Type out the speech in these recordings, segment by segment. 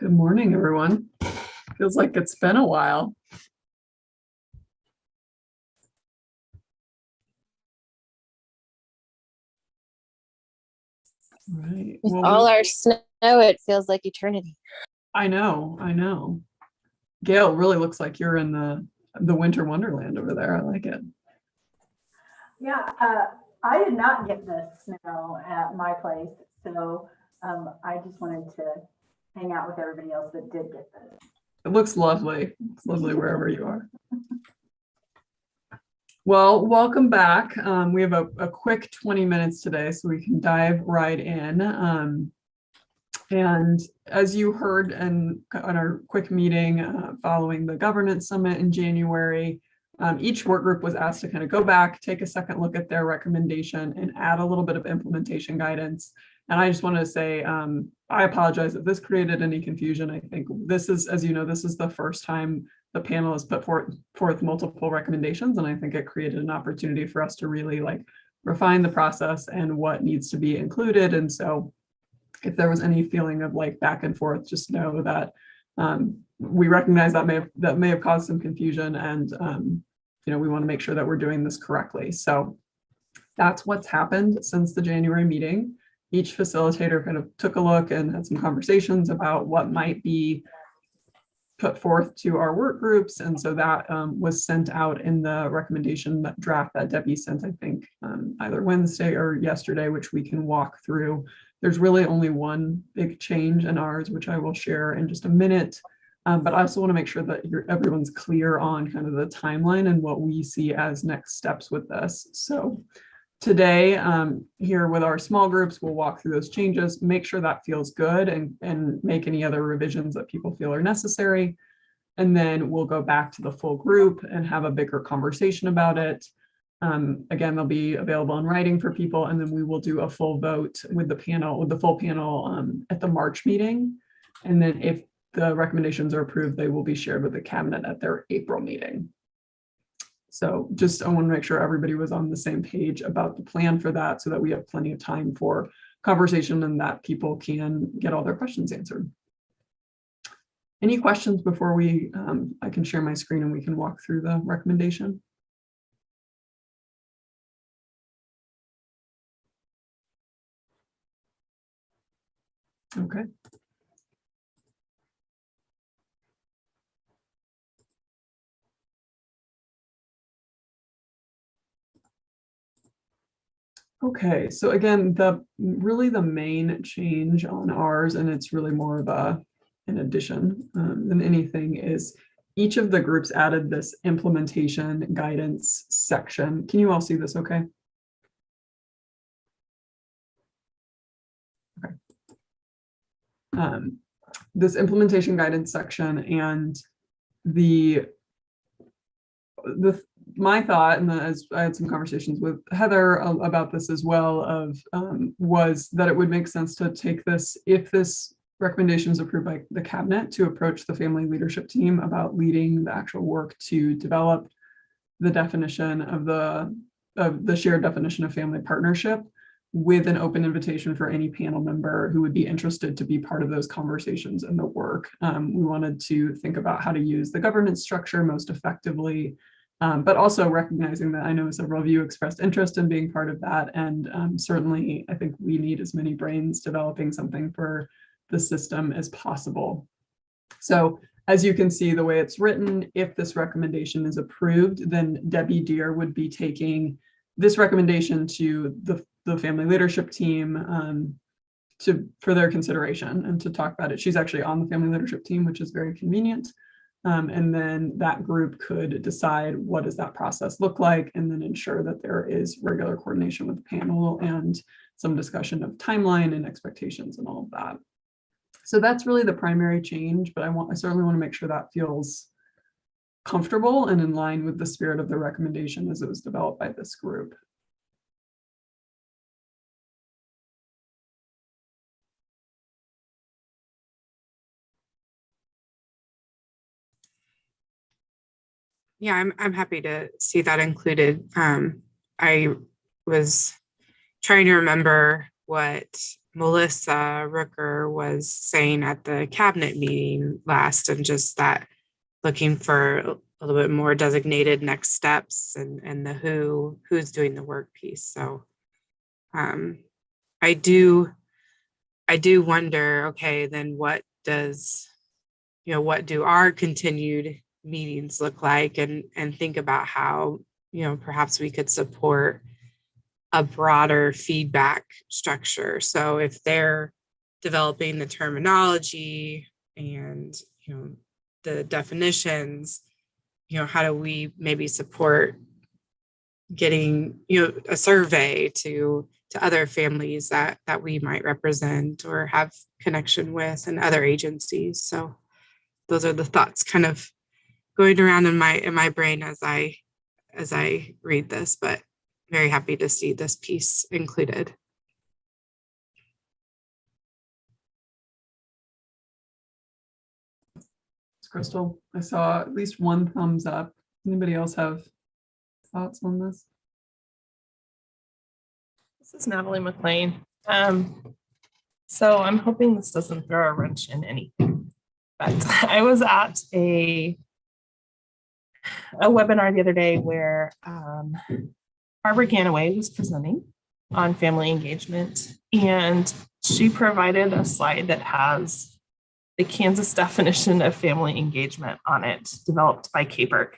Good morning, everyone. Feels like it's been a while. Right. With all our snow, it feels like eternity. I know. Gail, really looks like you're in the winter wonderland over there. I like it. Yeah, I did not get the snow at my place, so I just wanted to hang out with everybody else that did get this. It looks lovely. It's lovely wherever you are. Well, welcome back. We have a quick 20 minutes today, so we can dive right in. And as you heard on our quick meeting following the governance summit in January, each work group was asked to kind of go back, take a second look at their recommendation and add a little bit of implementation guidance. And I just wanted to say, I apologize if this created any confusion. I think this is, as you know, this is the first time the panel has put forth multiple recommendations. And I think it created an opportunity for us to really refine the process and what needs to be included. And so if there was any feeling of back and forth, just know that we recognize that may have caused some confusion, and we want to make sure that we're doing this correctly. So that's what's happened since the January meeting. Each facilitator kind of took a look and had some conversations about what might be put forth to our work groups, and so that was sent out in the recommendation draft that Debbie sent, I think, either Wednesday or yesterday, which we can walk through. There's really only one big change in ours, which I will share in just a minute. But I also want to make sure that everyone's clear on kind of the timeline and what we see as next steps with this. So today, here with our small groups, we'll walk through those changes, make sure that feels good, and make any other revisions that people feel are necessary. And then we'll go back to the full group and have a bigger conversation about it. Again, they'll be available in writing for people, and then we will do a full vote with the full panel at the March meeting. And then if the recommendations are approved, they will be shared with the cabinet at their April meeting. So I want to make sure everybody was on the same page about the plan for that, so that we have plenty of time for conversation and that people can get all their questions answered. Any questions before I can share my screen and we can walk through the recommendation? Okay. Okay, so again, really the main change on ours, and it's really more of an addition than anything, is each of the groups added this implementation guidance section. Can you all see this okay? Okay. This implementation guidance section, and my thought, and as I had some conversations with Heather about this as well, was that it would make sense to take this, if this recommendation is approved by the cabinet, to approach the family leadership team about leading the actual work to develop the definition of the shared definition of family partnership, with an open invitation for any panel member who would be interested to be part of those conversations and the work. We wanted to think about how to use the governance structure most effectively, but also recognizing that I know several of you expressed interest in being part of that. And certainly, I think we need as many brains developing something for the system as possible. So as you can see, the way it's written, if this recommendation is approved, then Debbie Deere would be taking this recommendation to the family leadership team for their consideration and to talk about it. She's actually on the family leadership team, which is very convenient. And then that group could decide what does that process look like, and then ensure that there is regular coordination with the panel and some discussion of timeline and expectations and all of that. So that's really the primary change, but I certainly want to make sure that feels comfortable and in line with the spirit of the recommendation as it was developed by this group. Yeah, I'm happy to see that included. I was trying to remember what Melissa Rooker was saying at the cabinet meeting last, and just that looking for a little bit more designated next steps and the who's doing the work piece. So I do wonder, okay, then what do our continued meetings look like, and think about how, perhaps we could support a broader feedback structure. So if they're developing the terminology and, the definitions, how do we maybe support getting, a survey to other families that we might represent or have connection with, and other agencies. So those are the thoughts kind of going around in my brain as I read this, but very happy to see this piece included. Crystal, I saw at least one thumbs up. Anybody else have thoughts on this? This is Natalie McLean. So I'm hoping this doesn't throw a wrench in anything, but I was at a webinar the other day where Barbara Ganaway was presenting on family engagement, and she provided a slide that has the Kansas definition of family engagement on it, developed by Caperk.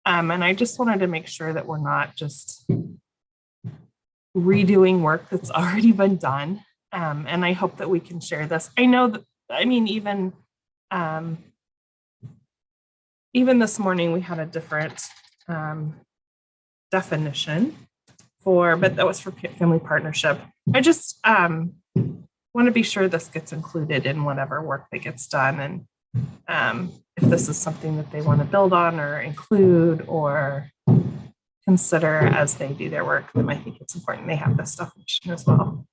And I just wanted to make sure that we're not just redoing work that's already been done. And I hope that we can share this. I know that, even this morning we had a different definition but that was for family partnership. I just want to be sure this gets included in whatever work that gets done. And if this is something that they want to build on or include or consider as they do their work, then I think it's important they have this definition as well.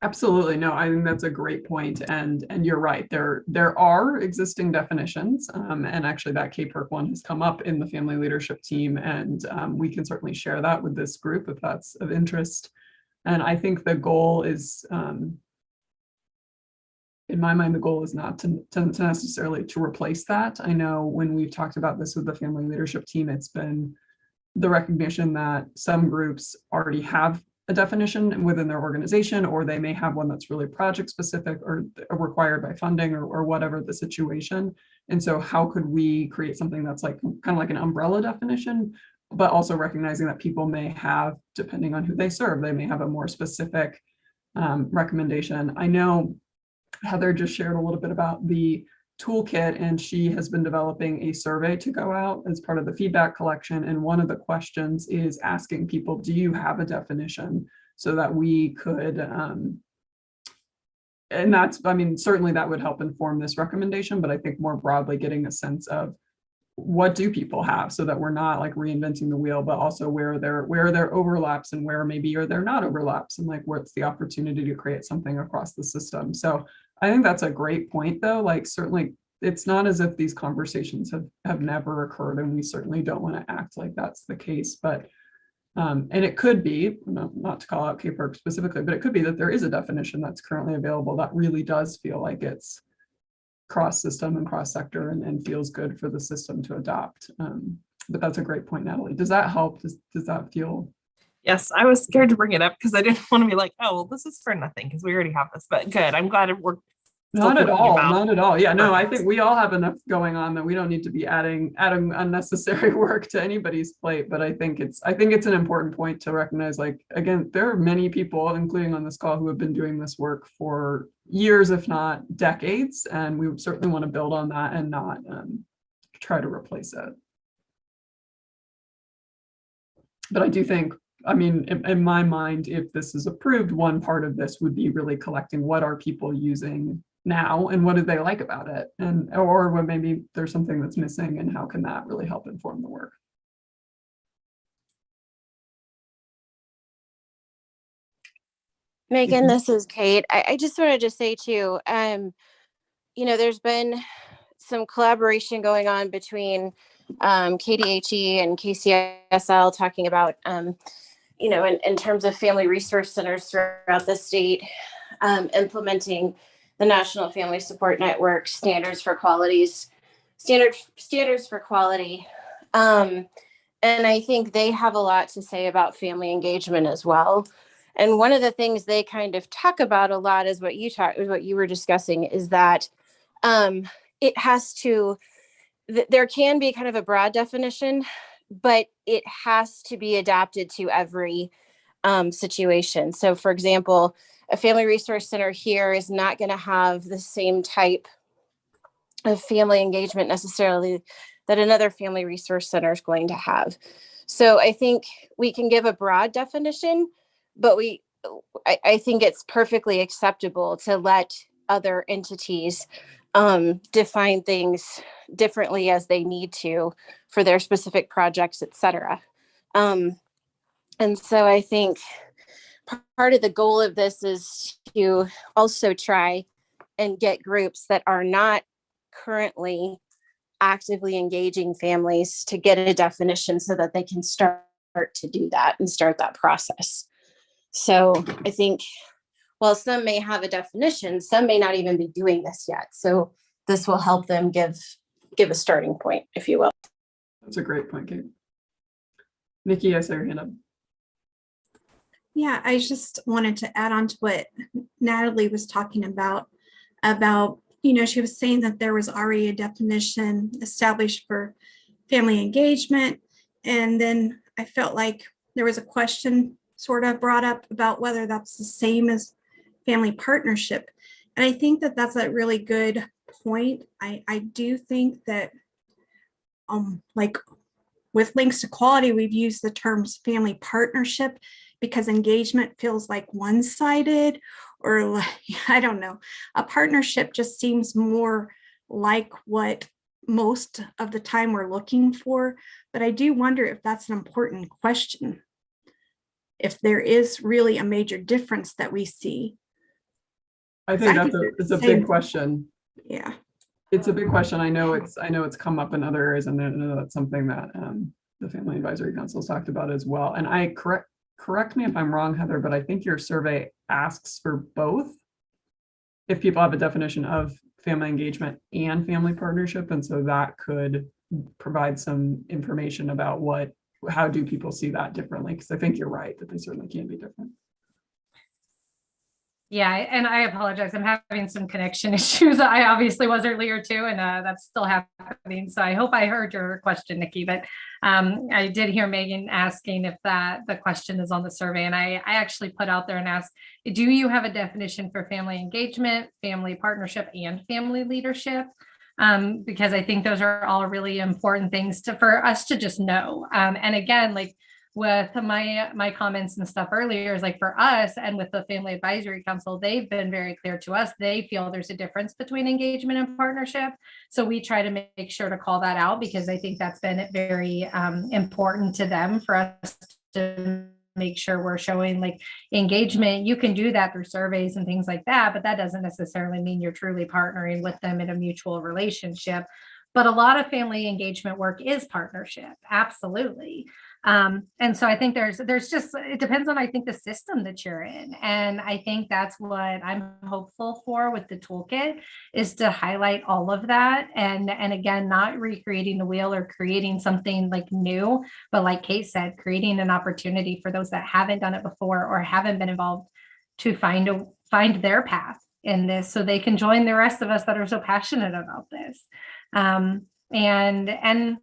Absolutely. No, I think that's a great point. And you're right. There are existing definitions. And actually that Caperk one has come up in the family leadership team. And we can certainly share that with this group if that's of interest. And I think the goal is, in my mind, the goal is not to necessarily to replace that. I know when we've talked about this with the family leadership team, it's been the recognition that some groups already have a definition within their organization, or they may have one that's really project specific or required by funding or whatever the situation. And so how could we create something that's like kind of like an umbrella definition, but also recognizing that people may have, depending on who they serve, they may have a more specific recommendation. I know Heather just shared a little bit about the toolkit, and she has been developing a survey to go out as part of the feedback collection. And one of the questions is asking people, do you have a definition, so that we could, and that's, certainly that would help inform this recommendation, but I think more broadly getting a sense of what do people have, so that we're not like reinventing the wheel, but also where there are overlaps and where maybe are there not overlaps, and like what's the opportunity to create something across the system. So I think that's a great point, though. Like, certainly it's not as if these conversations have never occurred, and we certainly don't want to act like that's the case. But and it could be, not to call out Caperk specifically, but it could be that there is a definition that's currently available that really does feel like it's cross system and cross sector and feels good for the system to adopt. But that's a great point, Natalie. Does that help? Does that feel? Yes, I was scared to bring it up because I didn't want to be like, oh, well, this is for nothing because we already have this, but good. I'm glad it worked. Not at all. Not at all. Yeah, no, I think we all have enough going on that we don't need to be adding unnecessary work to anybody's plate. But I think it's an important point to recognize, like, again, there are many people, including on this call, who have been doing this work for years, if not decades. And we certainly want to build on that and not try to replace it. But I do think, in my mind, if this is approved, one part of this would be really collecting what are people using now and what do they like about it, or what maybe there's something that's missing, and how can that really help inform the work. Megan, this is Kate. I just wanted to say too, there's been some collaboration going on between KDHE and KCSL talking about, in terms of family resource centers throughout the state, implementing the National Family Support Network standards for quality. And I think they have a lot to say about family engagement as well. And one of the things they kind of talk about a lot is what you were discussing, is that it has to, there can be kind of a broad definition, but it has to be adapted to every situation. So for example, a family resource center here is not going to have the same type of family engagement necessarily that another family resource center is going to have. So I think we can give a broad definition, but I think it's perfectly acceptable to let other entities define things differently as they need to for their specific projects, et cetera. And so I think part of the goal of this is to also try and get groups that are not currently actively engaging families to get a definition so that they can start to do that and start that process. So I think while some may have a definition, some may not even be doing this yet. So this will help them give a starting point, if you will. That's a great point, Kate. Nikki, I saw your hand up. Yeah, I just wanted to add on to what Natalie was talking about, she was saying that there was already a definition established for family engagement. And then I felt like there was a question sort of brought up about whether that's the same as family partnership. And I think that that's a really good point. I do think that like with links to quality, we've used the terms family partnership because engagement feels like one-sided, or like, I don't know, a partnership just seems more like what most of the time we're looking for. But I do wonder if that's an important question, if there is really a major difference that we see. I think it's a big question. Yeah. It's a big question. I know it's come up in other areas, and I know that's something that the Family Advisory Council has talked about as well. And I correct me if I'm wrong, Heather, but I think your survey asks for both. If people have a definition of family engagement and family partnership, and so that could provide some information about how do people see that differently? Because I think you're right that they certainly can be different. Yeah, and I apologize. I'm having some connection issues. I obviously was earlier too, and that's still happening. So I hope I heard your question, Nikki. But I did hear Megan asking if the question is on the survey, and I actually put out there and asked, do you have a definition for family engagement, family partnership, and family leadership? Because I think those are all really important things for us to just know. And again, like, with my comments and stuff earlier, is like for us and with the Family Advisory Council, they've been very clear to us. They feel there's a difference between engagement and partnership. So we try to make sure to call that out, because I think that's been very important to them, for us to make sure we're showing like engagement. You can do that through surveys and things like that, but that doesn't necessarily mean you're truly partnering with them in a mutual relationship. But a lot of family engagement work is partnership. Absolutely. And so I think there's just, it depends on, I think, the system that you're in. And I think that's what I'm hopeful for with the toolkit, is to highlight all of that. And again, not recreating the wheel or creating something like new, but like Kate said, creating an opportunity for those that haven't done it before or haven't been involved to find their path in this, so they can join the rest of us that are so passionate about this. And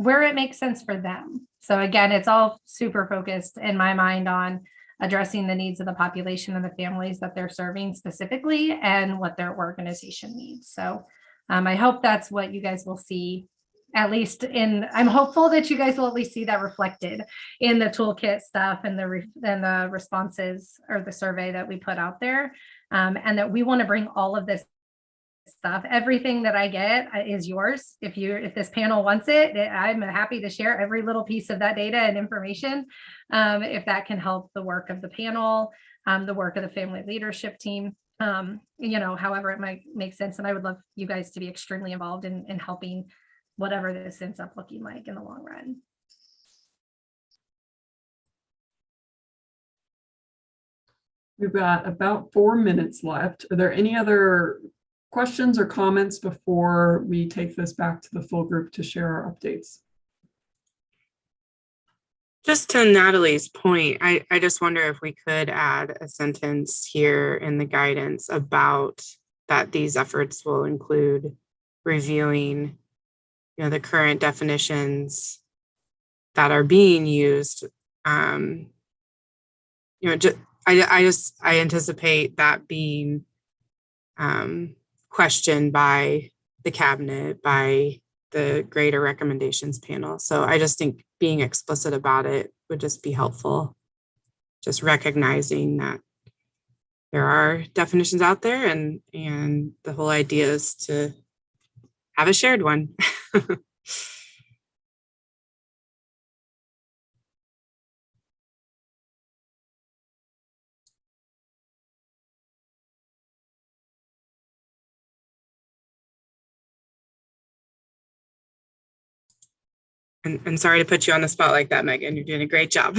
where it makes sense for them. So again, it's all super focused in my mind on addressing the needs of the population and the families that they're serving specifically, and what their organization needs. So I hope that's what you guys will see, at least I'm hopeful that you guys will at least see that reflected in the toolkit stuff and the responses or the survey that we put out there. And that we want to bring all of this stuff. Everything that I get is yours. If this panel wants it, I'm happy to share every little piece of that data and information. If that can help the work of the panel, the work of the family leadership team, however it might make sense. And I would love you guys to be extremely involved in helping whatever this ends up looking like in the long run. We've got about 4 minutes left. Are there any other questions or comments before we take this back to the full group to share our updates? Just to Natalie's point, I just wonder if we could add a sentence here in the guidance about that these efforts will include reviewing, the current definitions that are being used. I anticipate that being questioned by the cabinet, by the greater recommendations panel. So I just think being explicit about it would just be helpful. Just recognizing that there are definitions out there, and the whole idea is to have a shared one. And sorry to put you on the spot like that, Megan. You're doing a great job.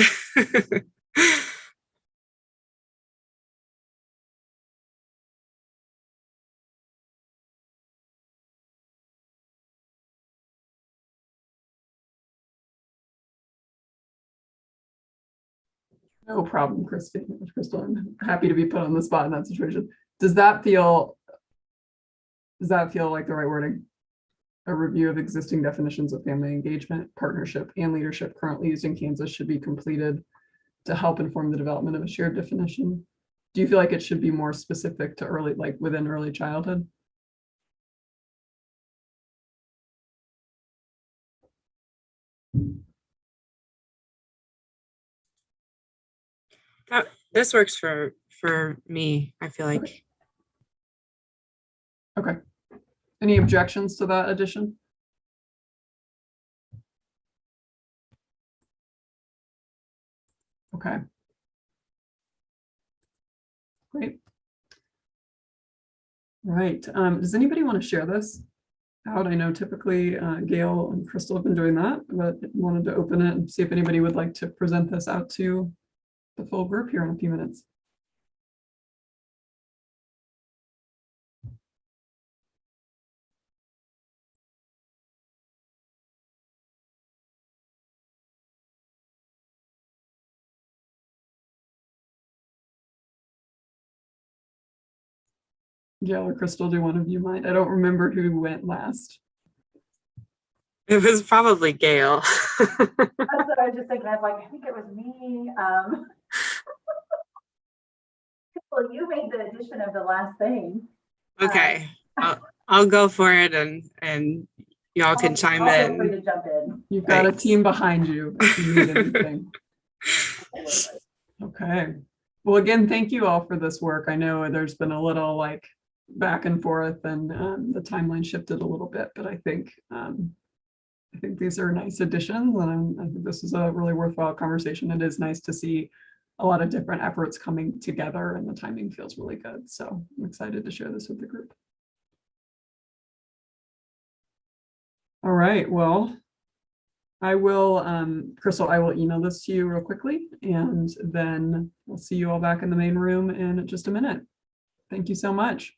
No problem, Crystal. I'm happy to be put on the spot in that situation. Does that feel like the right wording? A review of existing definitions of family engagement, partnership, and leadership currently used in Kansas should be completed to help inform the development of a shared definition. Do you feel like it should be more specific to early, like within early childhood? This works for me, I feel like. Okay. Any objections to that addition? Okay. Great. Right. Does anybody want to share this out? I know typically Gail and Crystal have been doing that, but wanted to open it and see if anybody would like to present this out to the full group here in a few minutes. Gail or Crystal, do one of you mind? I don't remember who went last. It was probably Gail. That's what I was just thinking. I was like, I think it was me. Well, you made the addition of the last thing. Okay, I'll go for it, and y'all can chime I'll feel free in. to jump in. You've got a Thanks. team behind you if you need anything. Okay. Well, again, thank you all for this work. I know there's been a little like back and forth, and the timeline shifted a little bit, but I think these are nice additions, and I think this is a really worthwhile conversation. It is nice to see a lot of different efforts coming together, and the timing feels really good. So I'm excited to share this with the group. All right, well, I will, Crystal, I will email this to you real quickly, and then we'll see you all back in the main room in just a minute. Thank you so much.